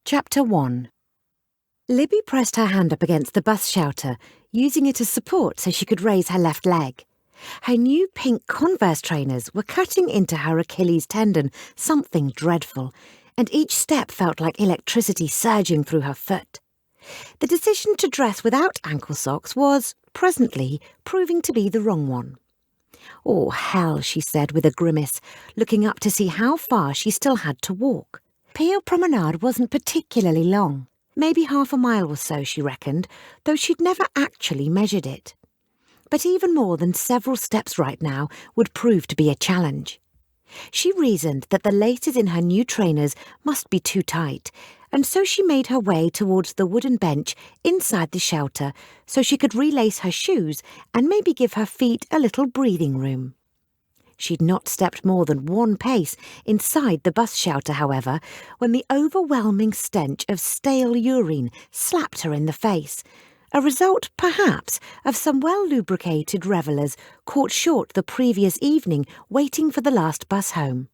Chapter 1. Libby pressed her hand up against the bus shelter, using it as support so she could raise her left leg. Her new pink Converse trainers were cutting into her Achilles tendon, something dreadful, and each step felt like electricity surging through her foot. The decision to dress without ankle socks was, presently, proving to be the wrong one. "Oh, hell," she said with a grimace, looking up to see how far she still had to walk. Peel Promenade wasn't particularly long, maybe half a mile or so, she reckoned, though she'd never actually measured it. But even more than several steps right now would prove to be a challenge. She reasoned that the laces in her new trainers must be too tight, and so she made her way towards the wooden bench inside the shelter so she could relace her shoes and maybe give her feet a little breathing room. She'd not stepped more than one pace inside the bus shelter, however, when the overwhelming stench of stale urine slapped her in the face, a result, perhaps, of some well-lubricated revellers caught short the previous evening waiting for the last bus home.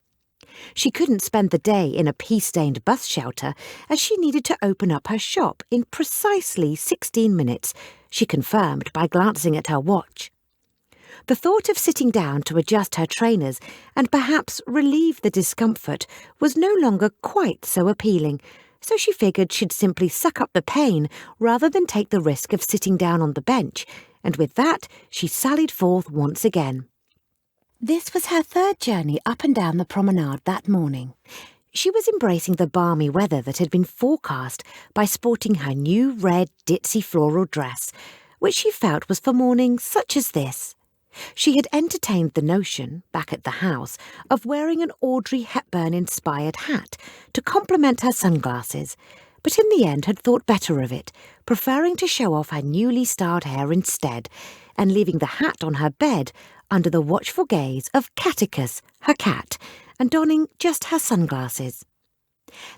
She couldn't spend the day in a pea-stained bus shelter, as she needed to open up her shop in precisely 16 minutes, she confirmed by glancing at her watch. The thought of sitting down to adjust her trainers and perhaps relieve the discomfort was no longer quite so appealing, so she figured she'd simply suck up the pain rather than take the risk of sitting down on the bench, and with that she sallied forth once again. This was her third journey up and down the promenade that morning. She was embracing the balmy weather that had been forecast by sporting her new red ditzy floral dress, which she felt was for mornings such as this. She had entertained the notion, back at the house, of wearing an Audrey Hepburn-inspired hat to complement her sunglasses, but in the end had thought better of it, preferring to show off her newly styled hair instead, and leaving the hat on her bed under the watchful gaze of Catticus, her cat, and donning just her sunglasses.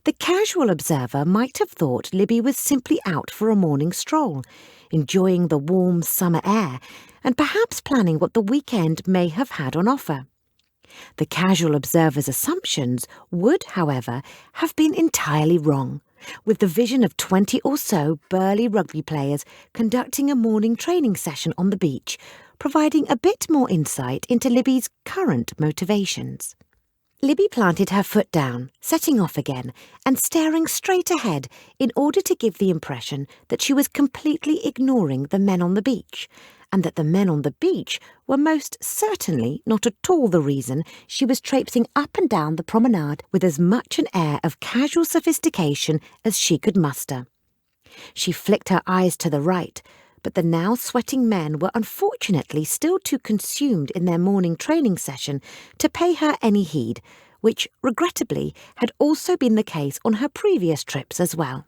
The casual observer might have thought Libby was simply out for a morning stroll, enjoying the warm summer air, and perhaps planning what the weekend may have had on offer. The casual observer's assumptions would, however, have been entirely wrong, with the vision of 20 or so burly rugby players conducting a morning training session on the beach, providing a bit more insight into Libby's current motivations. Libby planted her foot down, setting off again, and staring straight ahead in order to give the impression that she was completely ignoring the men on the beach, and that the men on the beach were most certainly not at all the reason she was traipsing up and down the promenade with as much an air of casual sophistication as she could muster. She flicked her eyes to the right, but the now sweating men were unfortunately still too consumed in their morning training session to pay her any heed, which, regrettably, had also been the case on her previous trips as well.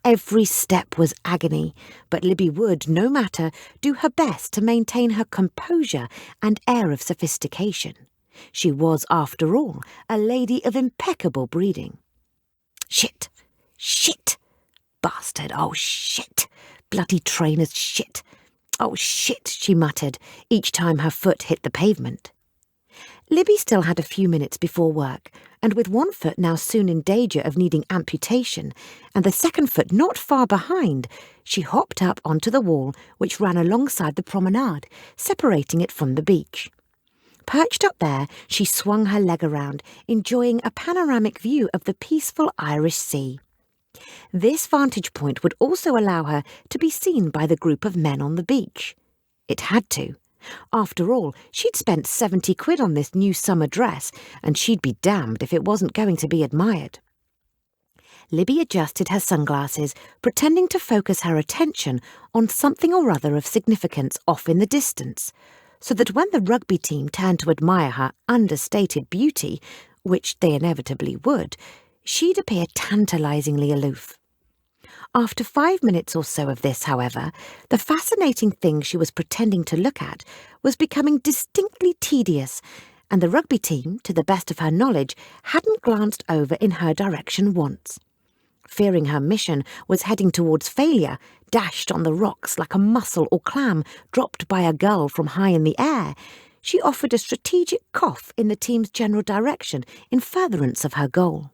Every step was agony, but Libby would, no matter, do her best to maintain her composure and air of sophistication. She was, after all, a lady of impeccable breeding. "Shit! Shit! Bastard! Oh, shit! Bloody trainers, shit! Oh, shit!" she muttered, each time her foot hit the pavement. Libby still had a few minutes before work, and with one foot now soon in danger of needing amputation, and the second foot not far behind, she hopped up onto the wall which ran alongside the promenade, separating it from the beach. Perched up there, she swung her leg around, enjoying a panoramic view of the peaceful Irish Sea. This vantage point would also allow her to be seen by the group of men on the beach. It had to. After all, she'd spent 70 quid on this new summer dress, and she'd be damned if it wasn't going to be admired. Libby adjusted her sunglasses, pretending to focus her attention on something or other of significance off in the distance, so that when the rugby team turned to admire her understated beauty, which they inevitably would, she'd appear tantalisingly aloof. After 5 minutes or so of this, however, the fascinating thing she was pretending to look at was becoming distinctly tedious, and the rugby team, to the best of her knowledge, hadn't glanced over in her direction once. Fearing her mission was heading towards failure, dashed on the rocks like a mussel or clam dropped by a gull from high in the air, she offered a strategic cough in the team's general direction in furtherance of her goal.